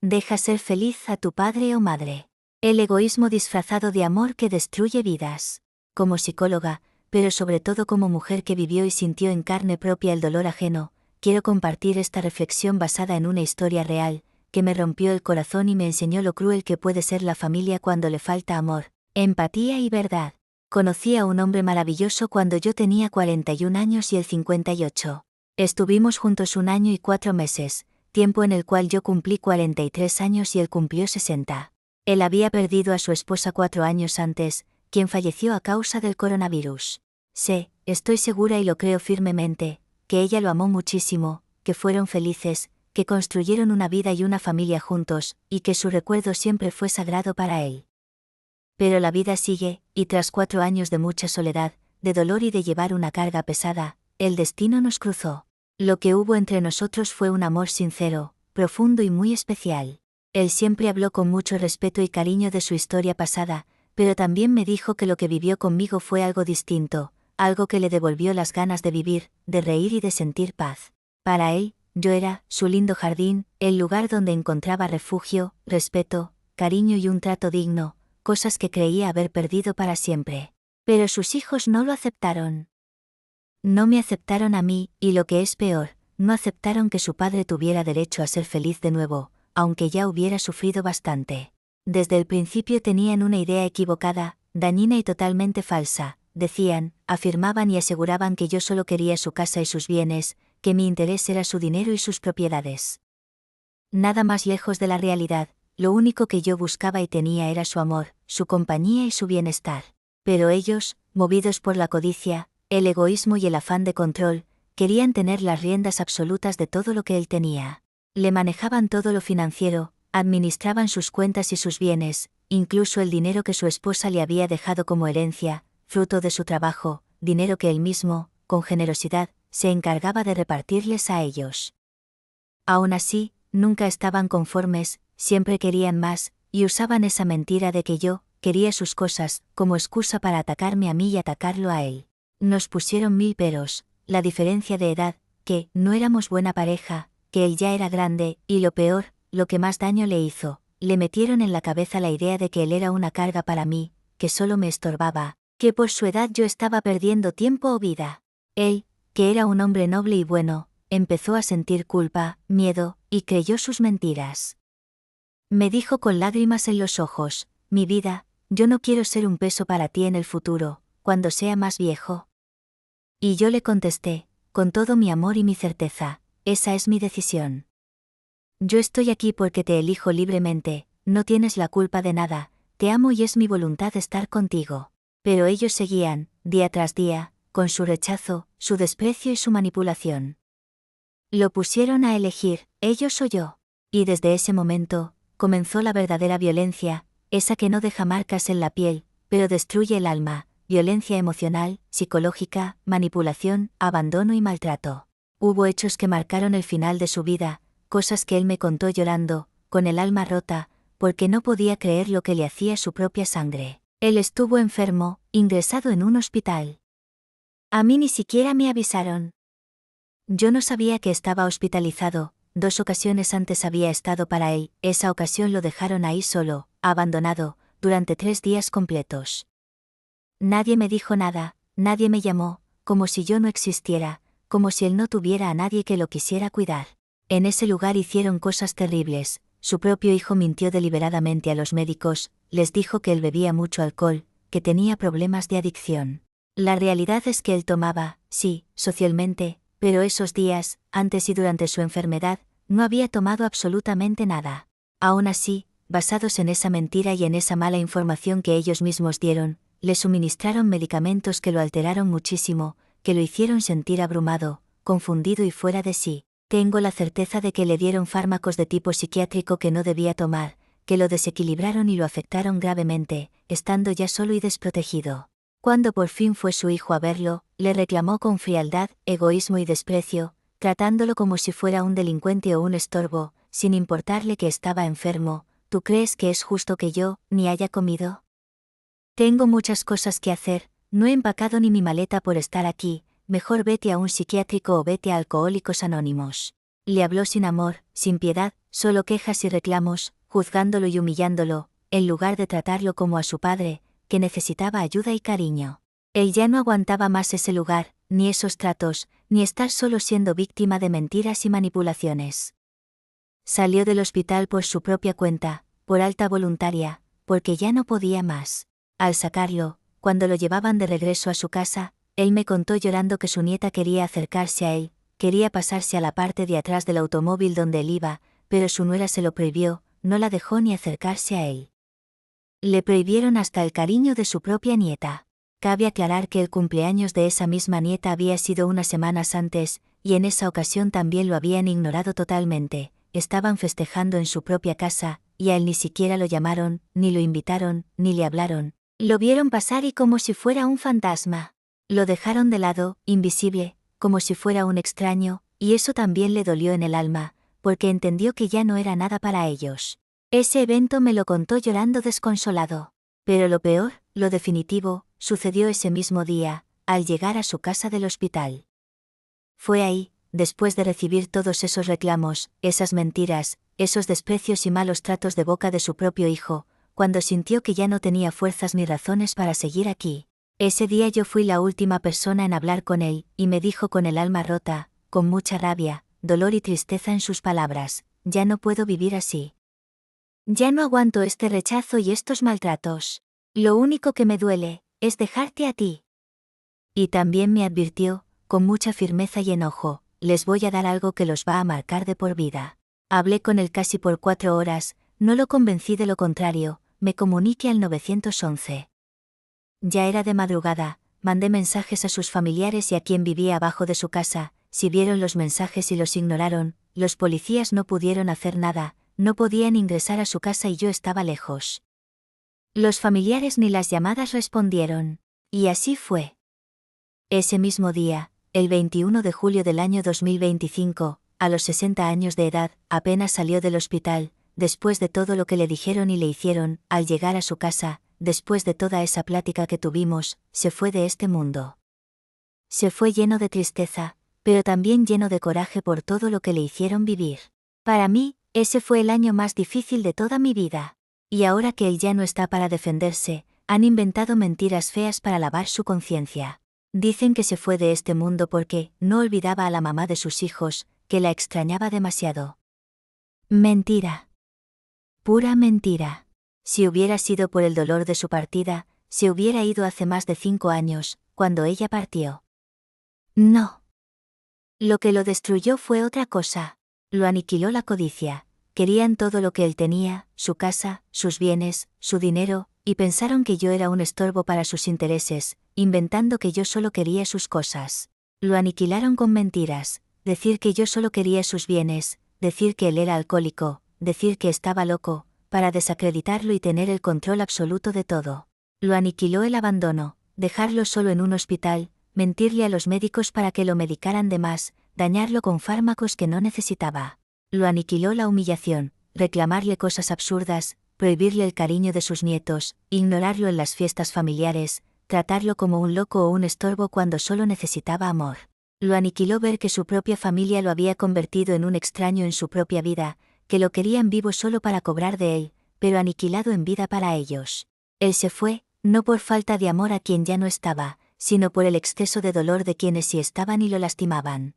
Deja ser feliz a tu padre o madre. El egoísmo disfrazado de amor que destruye vidas. Como psicóloga, pero sobre todo como mujer que vivió y sintió en carne propia el dolor ajeno, quiero compartir esta reflexión basada en una historia real, que me rompió el corazón y me enseñó lo cruel que puede ser la familia cuando le falta amor, empatía y verdad. Conocí a un hombre maravilloso cuando yo tenía 41 años y él 58. Estuvimos juntos 1 año y 4 meses, tiempo en el cual yo cumplí 43 años y él cumplió 60. Él había perdido a su esposa 4 años antes, quien falleció a causa del coronavirus. Estoy segura y lo creo firmemente, que ella lo amó muchísimo, que fueron felices, que construyeron una vida y una familia juntos, y que su recuerdo siempre fue sagrado para él. Pero la vida sigue, y tras 4 años de mucha soledad, de dolor y de llevar una carga pesada, el destino nos cruzó. Lo que hubo entre nosotros fue un amor sincero, profundo y muy especial. Él siempre habló con mucho respeto y cariño de su historia pasada, pero también me dijo que lo que vivió conmigo fue algo distinto, algo que le devolvió las ganas de vivir, de reír y de sentir paz. Para él, yo era su lindo jardín, el lugar donde encontraba refugio, respeto, cariño y un trato digno, cosas que creía haber perdido para siempre. Pero sus hijos no lo aceptaron. No me aceptaron a mí, y lo que es peor, no aceptaron que su padre tuviera derecho a ser feliz de nuevo, aunque ya hubiera sufrido bastante. Desde el principio tenían una idea equivocada, dañina y totalmente falsa. Decían, afirmaban y aseguraban que yo solo quería su casa y sus bienes, que mi interés era su dinero y sus propiedades. Nada más lejos de la realidad, lo único que yo buscaba y tenía era su amor, su compañía y su bienestar. Pero ellos, movidos por la codicia, el egoísmo y el afán de control, querían tener las riendas absolutas de todo lo que él tenía. Le manejaban todo lo financiero, administraban sus cuentas y sus bienes, incluso el dinero que su esposa le había dejado como herencia, fruto de su trabajo, dinero que él mismo, con generosidad, se encargaba de repartirles a ellos. Aún así, nunca estaban conformes, siempre querían más, y usaban esa mentira de que yo quería sus cosas, como excusa para atacarme a mí y atacarlo a él. Nos pusieron 1000 peros, la diferencia de edad, que no éramos buena pareja, que él ya era grande, y lo peor, lo que más daño le hizo, le metieron en la cabeza la idea de que él era una carga para mí, que solo me estorbaba, que por su edad yo estaba perdiendo tiempo o vida. Él, que era un hombre noble y bueno, empezó a sentir culpa, miedo, y creyó sus mentiras. Me dijo con lágrimas en los ojos, mi vida, yo no quiero ser un peso para ti en el futuro, cuando sea más viejo. Y yo le contesté, con todo mi amor y mi certeza, esa es mi decisión. Yo estoy aquí porque te elijo libremente, no tienes la culpa de nada, te amo y es mi voluntad estar contigo. Pero ellos seguían, día tras día, con su rechazo, su desprecio y su manipulación. Lo pusieron a elegir, ellos o yo. Y desde ese momento, comenzó la verdadera violencia, esa que no deja marcas en la piel, pero destruye el alma, violencia emocional, psicológica, manipulación, abandono y maltrato. Hubo hechos que marcaron el final de su vida, cosas que él me contó llorando, con el alma rota, porque no podía creer lo que le hacía su propia sangre. Él estuvo enfermo, ingresado en un hospital. A mí ni siquiera me avisaron. Yo no sabía que estaba hospitalizado, 2 ocasiones antes había estado para él, esa ocasión lo dejaron ahí solo, abandonado, durante 3 días completos. Nadie me dijo nada, nadie me llamó, como si yo no existiera, como si él no tuviera a nadie que lo quisiera cuidar. En ese lugar hicieron cosas terribles, su propio hijo mintió deliberadamente a los médicos, les dijo que él bebía mucho alcohol, que tenía problemas de adicción. La realidad es que él tomaba, sí, socialmente, pero esos días, antes y durante su enfermedad, no había tomado absolutamente nada. Aún así, basados en esa mentira y en esa mala información que ellos mismos dieron, le suministraron medicamentos que lo alteraron muchísimo, que lo hicieron sentir abrumado, confundido y fuera de sí. Tengo la certeza de que le dieron fármacos de tipo psiquiátrico que no debía tomar, que lo desequilibraron y lo afectaron gravemente, estando ya solo y desprotegido. Cuando por fin fue su hijo a verlo, le reclamó con frialdad, egoísmo y desprecio, tratándolo como si fuera un delincuente o un estorbo, sin importarle que estaba enfermo. ¿Tú crees que es justo que yo ni haya comido? Tengo muchas cosas que hacer, no he empacado ni mi maleta por estar aquí, mejor vete a un psiquiátrico o vete a Alcohólicos Anónimos. Le habló sin amor, sin piedad, solo quejas y reclamos, juzgándolo y humillándolo, en lugar de tratarlo como a su padre, que necesitaba ayuda y cariño. Él ya no aguantaba más ese lugar, ni esos tratos, ni estar solo siendo víctima de mentiras y manipulaciones. Salió del hospital por su propia cuenta, por alta voluntaria, porque ya no podía más. Al sacarlo, cuando lo llevaban de regreso a su casa, él me contó llorando que su nieta quería acercarse a él, quería pasarse a la parte de atrás del automóvil donde él iba, pero su nuera se lo prohibió, no la dejó ni acercarse a él. Le prohibieron hasta el cariño de su propia nieta. Cabe aclarar que el cumpleaños de esa misma nieta había sido unas semanas antes, y en esa ocasión también lo habían ignorado totalmente. Estaban festejando en su propia casa, y a él ni siquiera lo llamaron, ni lo invitaron, ni le hablaron. Lo vieron pasar y como si fuera un fantasma. Lo dejaron de lado, invisible, como si fuera un extraño, y eso también le dolió en el alma, porque entendió que ya no era nada para ellos. Ese evento me lo contó llorando desconsolado. Pero lo peor, lo definitivo, sucedió ese mismo día, al llegar a su casa del hospital. Fue ahí, después de recibir todos esos reclamos, esas mentiras, esos desprecios y malos tratos de boca de su propio hijo, cuando sintió que ya no tenía fuerzas ni razones para seguir aquí. Ese día yo fui la última persona en hablar con él, y me dijo con el alma rota, con mucha rabia, dolor y tristeza en sus palabras: ya no puedo vivir así. Ya no aguanto este rechazo y estos maltratos. Lo único que me duele es dejarte a ti. Y también me advirtió, con mucha firmeza y enojo: les voy a dar algo que los va a marcar de por vida. Hablé con él casi por 4 horas, no lo convencí de lo contrario, me comuniqué al 911. Ya era de madrugada, mandé mensajes a sus familiares y a quien vivía abajo de su casa. Si vieron los mensajes y los ignoraron, los policías no pudieron hacer nada, no podían ingresar a su casa y yo estaba lejos. Los familiares ni las llamadas respondieron. Y así fue. Ese mismo día, el 21 de julio del año 2025, a los 60 años de edad, apenas salió del hospital, después de todo lo que le dijeron y le hicieron. Al llegar a su casa, después de toda esa plática que tuvimos, se fue de este mundo. Se fue lleno de tristeza, pero también lleno de coraje por todo lo que le hicieron vivir. Para mí, ese fue el año más difícil de toda mi vida. Y ahora que él ya no está para defenderse, han inventado mentiras feas para lavar su conciencia. Dicen que se fue de este mundo porque no olvidaba a la mamá de sus hijos, que la extrañaba demasiado. Mentira. Pura mentira. Si hubiera sido por el dolor de su partida, se hubiera ido hace más de 5 años, cuando ella partió. No. Lo que lo destruyó fue otra cosa. Lo aniquiló la codicia. Querían todo lo que él tenía, su casa, sus bienes, su dinero, y pensaron que yo era un estorbo para sus intereses, inventando que yo solo quería sus cosas. Lo aniquilaron con mentiras, decir que yo solo quería sus bienes, decir que él era alcohólico, decir que estaba loco, para desacreditarlo y tener el control absoluto de todo. Lo aniquiló el abandono, dejarlo solo en un hospital, mentirle a los médicos para que lo medicaran de más, dañarlo con fármacos que no necesitaba. Lo aniquiló la humillación, reclamarle cosas absurdas, prohibirle el cariño de sus nietos, ignorarlo en las fiestas familiares, tratarlo como un loco o un estorbo cuando solo necesitaba amor. Lo aniquiló ver que su propia familia lo había convertido en un extraño en su propia vida, que lo querían vivo solo para cobrar de él, pero aniquilado en vida para ellos. Él se fue, no por falta de amor a quien ya no estaba, sino por el exceso de dolor de quienes sí estaban y lo lastimaban.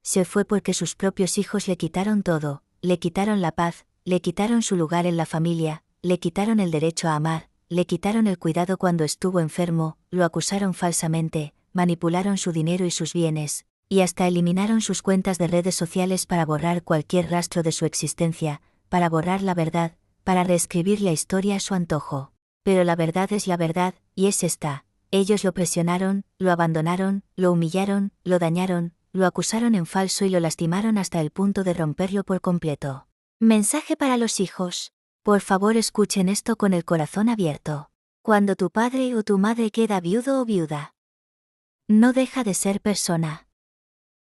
Se fue porque sus propios hijos le quitaron todo, le quitaron la paz, le quitaron su lugar en la familia, le quitaron el derecho a amar, le quitaron el cuidado cuando estuvo enfermo, lo acusaron falsamente, manipularon su dinero y sus bienes, y hasta eliminaron sus cuentas de redes sociales para borrar cualquier rastro de su existencia, para borrar la verdad, para reescribir la historia a su antojo. Pero la verdad es la verdad, y es esta: ellos lo presionaron, lo abandonaron, lo humillaron, lo dañaron, lo acusaron en falso y lo lastimaron hasta el punto de romperlo por completo. Mensaje para los hijos. Por favor, escuchen esto con el corazón abierto. Cuando tu padre o tu madre queda viudo o viuda, no deja de ser persona.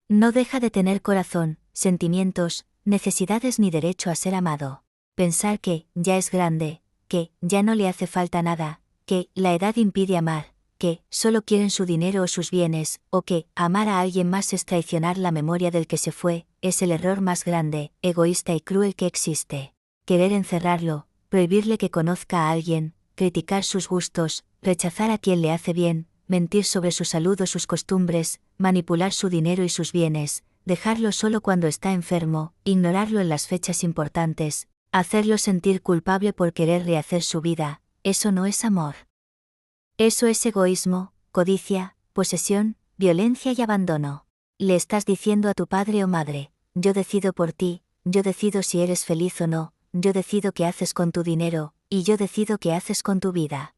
No deja de tener corazón, sentimientos, necesidades ni derecho a ser amado. Pensar que ya es grande, que ya no le hace falta nada, que la edad impide amar, que solo quieren su dinero o sus bienes, o que amar a alguien más es traicionar la memoria del que se fue, es el error más grande, egoísta y cruel que existe. Querer encerrarlo, prohibirle que conozca a alguien, criticar sus gustos, rechazar a quien le hace bien, mentir sobre su salud o sus costumbres, manipular su dinero y sus bienes, dejarlo solo cuando está enfermo, ignorarlo en las fechas importantes, hacerlo sentir culpable por querer rehacer su vida, eso no es amor. Eso es egoísmo, codicia, posesión, violencia y abandono. Le estás diciendo a tu padre o madre, yo decido por ti, yo decido si eres feliz o no, yo decido qué haces con tu dinero, y yo decido qué haces con tu vida.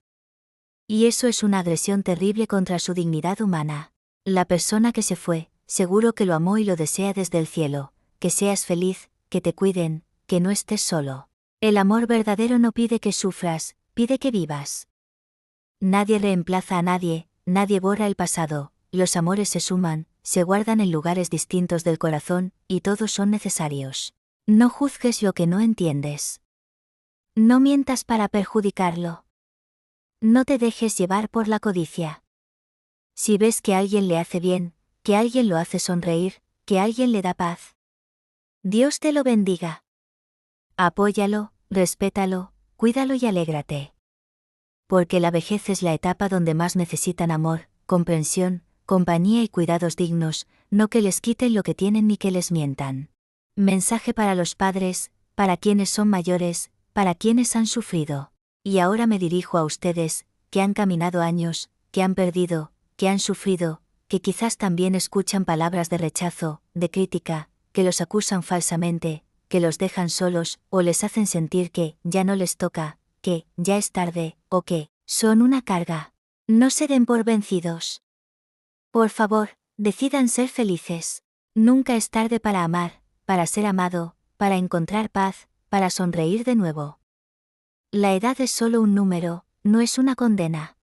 Y eso es una agresión terrible contra su dignidad humana. La persona que se fue, seguro que lo amó y lo desea desde el cielo, que seas feliz, que te cuiden, que no estés solo. El amor verdadero no pide que sufras, pide que vivas. Nadie reemplaza a nadie, nadie borra el pasado, los amores se suman, se guardan en lugares distintos del corazón, y todos son necesarios. No juzgues lo que no entiendes. No mientas para perjudicarlo. No te dejes llevar por la codicia. Si ves que alguien le hace bien, que alguien lo hace sonreír, que alguien le da paz, Dios te lo bendiga. Apóyalo, respétalo, cuídalo y alégrate. Porque la vejez es la etapa donde más necesitan amor, comprensión, compañía y cuidados dignos, no que les quiten lo que tienen ni que les mientan. Mensaje para los padres, para quienes son mayores, para quienes han sufrido. Y ahora me dirijo a ustedes, que han caminado años, que han perdido, que han sufrido, que quizás también escuchan palabras de rechazo, de crítica, que los acusan falsamente, que los dejan solos, o les hacen sentir que ya no les toca, que ya es tarde, o que son una carga. No se den por vencidos. Por favor, decidan ser felices. Nunca es tarde para amar, para ser amado, para encontrar paz, para sonreír de nuevo. La edad es solo un número, no es una condena.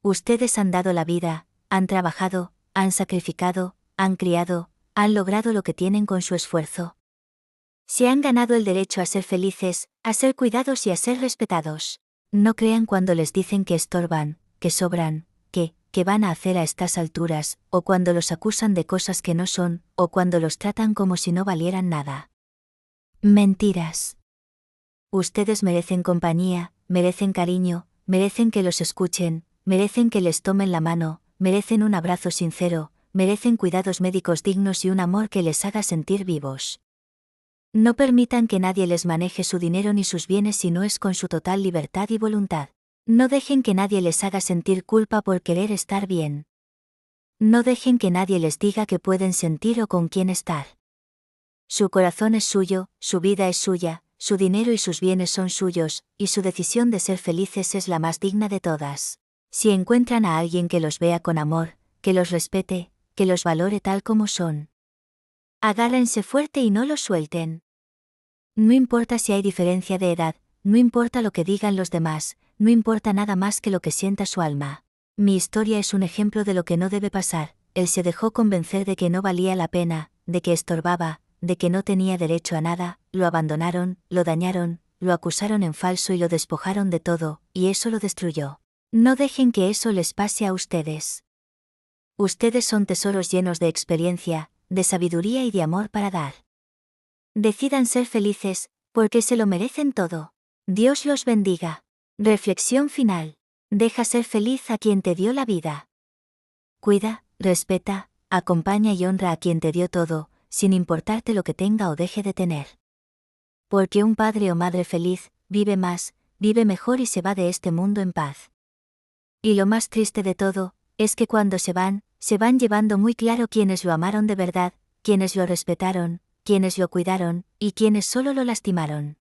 Ustedes han dado la vida, han trabajado, han sacrificado, han criado, han logrado lo que tienen con su esfuerzo. Se han ganado el derecho a ser felices, a ser cuidados y a ser respetados. No crean cuando les dicen que estorban, que sobran, que van a hacer a estas alturas, o cuando los acusan de cosas que no son, o cuando los tratan como si no valieran nada. Mentiras. Ustedes merecen compañía, merecen cariño, merecen que los escuchen, merecen que les tomen la mano, merecen un abrazo sincero, merecen cuidados médicos dignos y un amor que les haga sentir vivos. No permitan que nadie les maneje su dinero ni sus bienes si no es con su total libertad y voluntad. No dejen que nadie les haga sentir culpa por querer estar bien. No dejen que nadie les diga qué pueden sentir o con quién estar. Su corazón es suyo, su vida es suya, su dinero y sus bienes son suyos, y su decisión de ser felices es la más digna de todas. Si encuentran a alguien que los vea con amor, que los respete, que los valore tal como son, agárrense fuerte y no los suelten. No importa si hay diferencia de edad, no importa lo que digan los demás, no importa nada más que lo que sienta su alma. Mi historia es un ejemplo de lo que no debe pasar. Él se dejó convencer de que no valía la pena, de que estorbaba, de que no tenía derecho a nada, lo abandonaron, lo dañaron, lo acusaron en falso y lo despojaron de todo, y eso lo destruyó. No dejen que eso les pase a ustedes. Ustedes son tesoros llenos de experiencia, de sabiduría y de amor para dar. Decidan ser felices, porque se lo merecen todo. Dios los bendiga. Reflexión final. Deja ser feliz a quien te dio la vida. Cuida, respeta, acompaña y honra a quien te dio todo, sin importarte lo que tenga o deje de tener. Porque un padre o madre feliz, vive más, vive mejor y se va de este mundo en paz. Y lo más triste de todo, es que cuando se van llevando muy claro quienes lo amaron de verdad, quienes lo respetaron, quienes lo cuidaron, y quienes solo lo lastimaron.